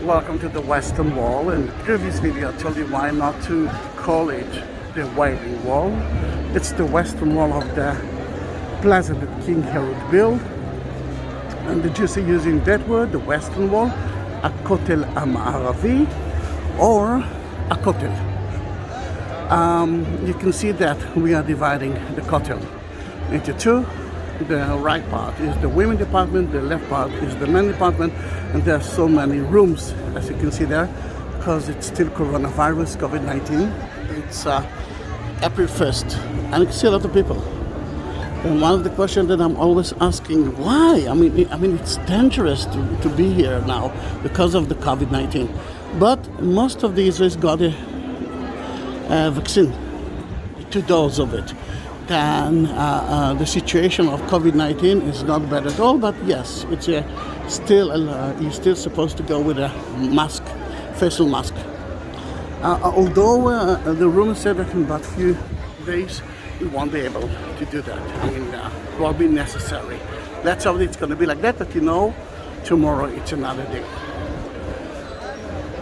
Welcome to the Western Wall. In the previous video I told you why not to call it the Wailing Wall. It's the Western Wall of the plaza that King Herod built. And the Jews are using that word, the Western Wall, Akotel Amaravi or Akotel. You can see that we are dividing the Kotel into two. The right part is the women department, the left part is the men department, and there are so many rooms, as you can see there, because it's still coronavirus, COVID-19. It's April 1st, and you can see a lot of people. And one of the questions that I'm always asking, why? I mean, it's dangerous to be here now because of the COVID-19. But most of the Israelis got a vaccine, 2 doses of it. Then the situation of COVID-19 is not bad at all, but yes, it's still you're still supposed to go with a mask, facial mask. Although the rumor said that in about a few days we won't be able to do that. I mean, it won't be necessary. That's how it's going to be like that, but you know, tomorrow it's another day.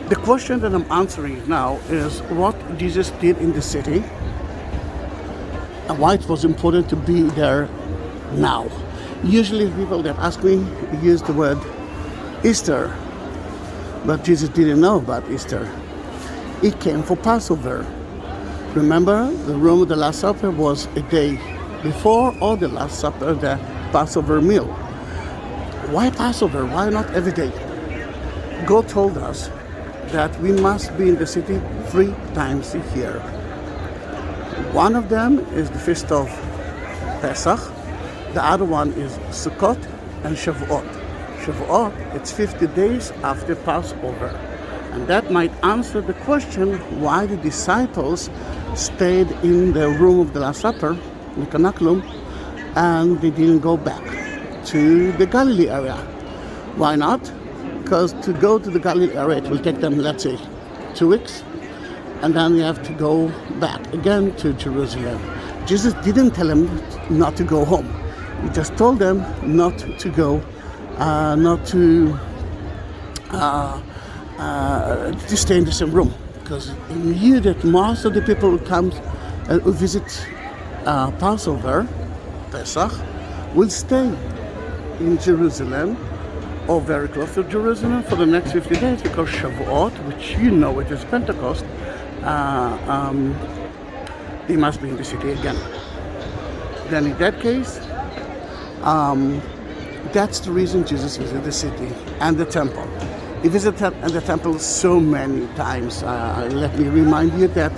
The question that I'm answering now is what Jesus did in the city and why it was important to be there now. Usually people that ask me use the word Easter, but Jesus didn't know about Easter. He came for Passover. Remember, the room of the Last Supper was a day before or the Last Supper, the Passover meal. Why Passover? Why not every day? God told us that we must be in the city 3 times a year. One of them is the feast of Pesach, the other one is Sukkot and Shavuot. Shavuot, it's 50 days after Passover. And that might answer the question why the disciples stayed in the room of the Last Supper, the Canaculum, and they didn't go back to the Galilee area. Why not? Because to go to the Galilee area, it will take them, let's say, 2 weeks. And then you have to go back again to Jerusalem. Jesus didn't tell them not to go home. He just told them not to go, to stay in the same room. Because he knew that most of the people who come who visit Passover, Pesach, will stay in Jerusalem or very close to Jerusalem for the next 50 days because Shavuot, which you know it is Pentecost, they must be in the city again. Then in that case, that's the reason Jesus visited the city and the temple. He visited the temple so many times. Let me remind you that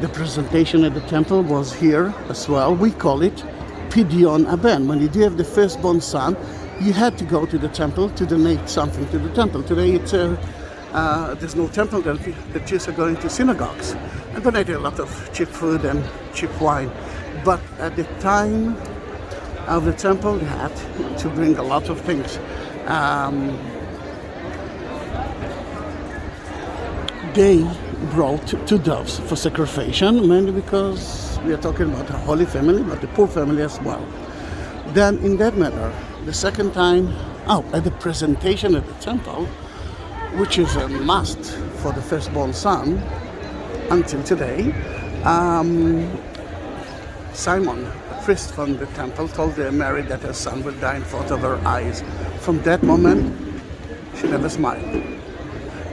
the presentation at the temple was here as well. We call it Pidyon Aben. When you do have the firstborn son, you had to go to the temple to donate something to the temple. Today it's there's no temple, then the Jews are going to synagogues and donating a lot of cheap food and cheap wine. But at the time of the temple, they had to bring a lot of things. They brought 2 doves for sacrifice, mainly because we are talking about a holy family, but the poor family as well. Then in that matter, the second time, at the presentation at the temple, which is a must for the firstborn son until today, Simon, a priest from the temple, told Mary that her son will die in front of her eyes. From that moment, she never smiled.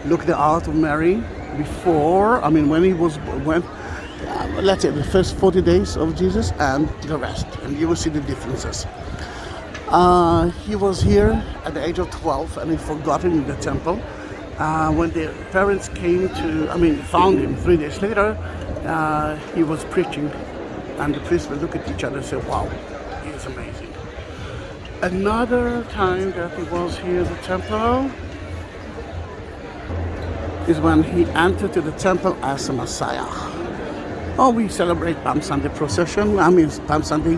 Look the art of Mary before, when he was, let's say the first 40 days of Jesus and the rest, and you will see the differences. He was here at the age of 12 and he forgotten in the temple. When the parents came found him 3 days later, he was preaching, and the priests would look at each other and say, wow, he is amazing. Another time that he was here at the temple is when he entered to the temple as a Messiah. We celebrate Palm Sunday procession. Palm Sunday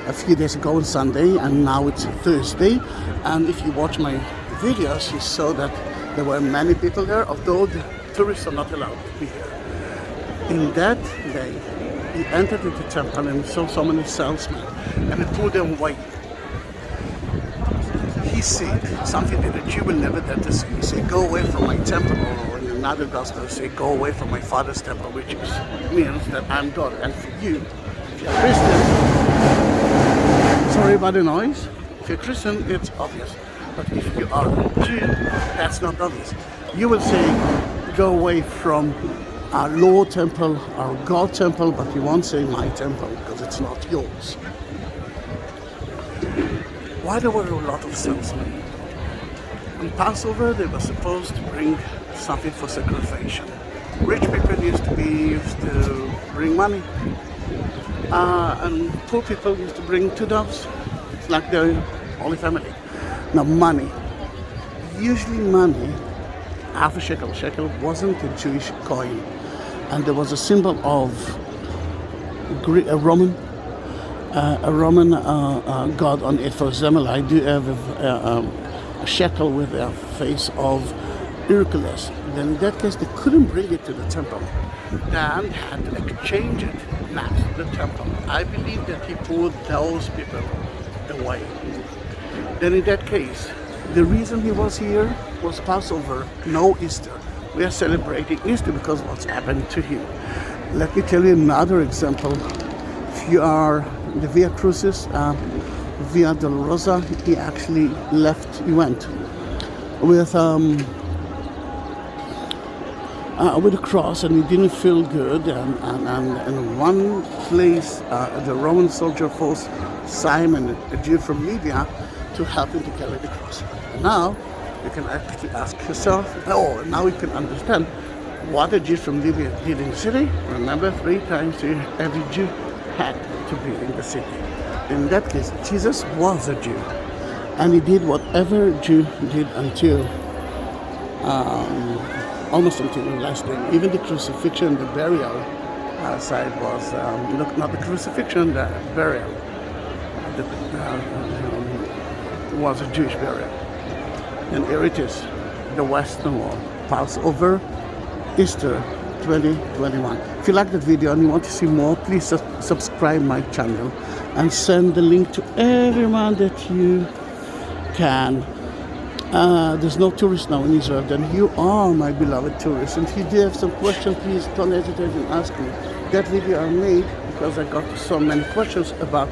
a few days ago on Sunday, and now it's Thursday. And if you watch my videos, you saw that there were many people there, although the tourists are not allowed to be here. In that day, he entered into the temple and saw so many salesmen, and he pulled them away. He he said something that a Jew will never dare to say. He said, go away from my temple, or in another gospel, he said, go away from my father's temple, which means that I'm God. And for you, if you're Christian, sorry about the noise. If you're Christian, it's obvious. But if you are a Jew, that's not obvious. You will say, go away from our Lord temple, our God temple, but you won't say my temple because it's not yours. Why there were a lot of salesmen? On Passover, they were supposed to bring something for sacrifice. Rich people used to bring money, and poor people used to bring 2 doves, like the Holy Family. Now, money. Usually, money, half a shekel. Shekel wasn't a Jewish coin, and there was a symbol of a Roman god on it. For example, I do have a shekel with a face of Hercules. Then in that case, they couldn't bring it to the temple. Dan had to exchange it back to the temple. I believe that he pulled those people away. Then in that case, the reason he was here was Passover, no Easter. We are celebrating Easter because what's happened to him. Let me tell you another example. If you are the Via Crucis, Via Dolorosa, he actually he went with a cross, and he didn't feel good, and in one place the Roman soldier forced Simon, a Jew from Libya, to help him to carry the cross. And now you can actually ask yourself, now you can understand what a Jew from Libya did in the city. Remember, 3 times every Jew had to be in the city. In that case, Jesus was a Jew, and he did whatever a Jew did until almost until the last day. Even the crucifixion, the burial side was not the crucifixion, the burial was a Jewish burial. And here it is, the Western Wall, Passover, Easter 2021. If you like that video and you want to see more, please subscribe my channel and send the link to everyone that you can. There's no tourists now in Israel, then you are my beloved tourists. And if you do have some questions, please don't hesitate in asking me. That video I made because I got so many questions about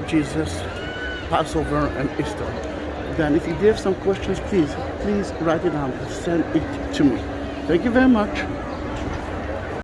Jesus, Passover and Easter. Then if you do have some questions, please write it down and send it to me. Thank you very much.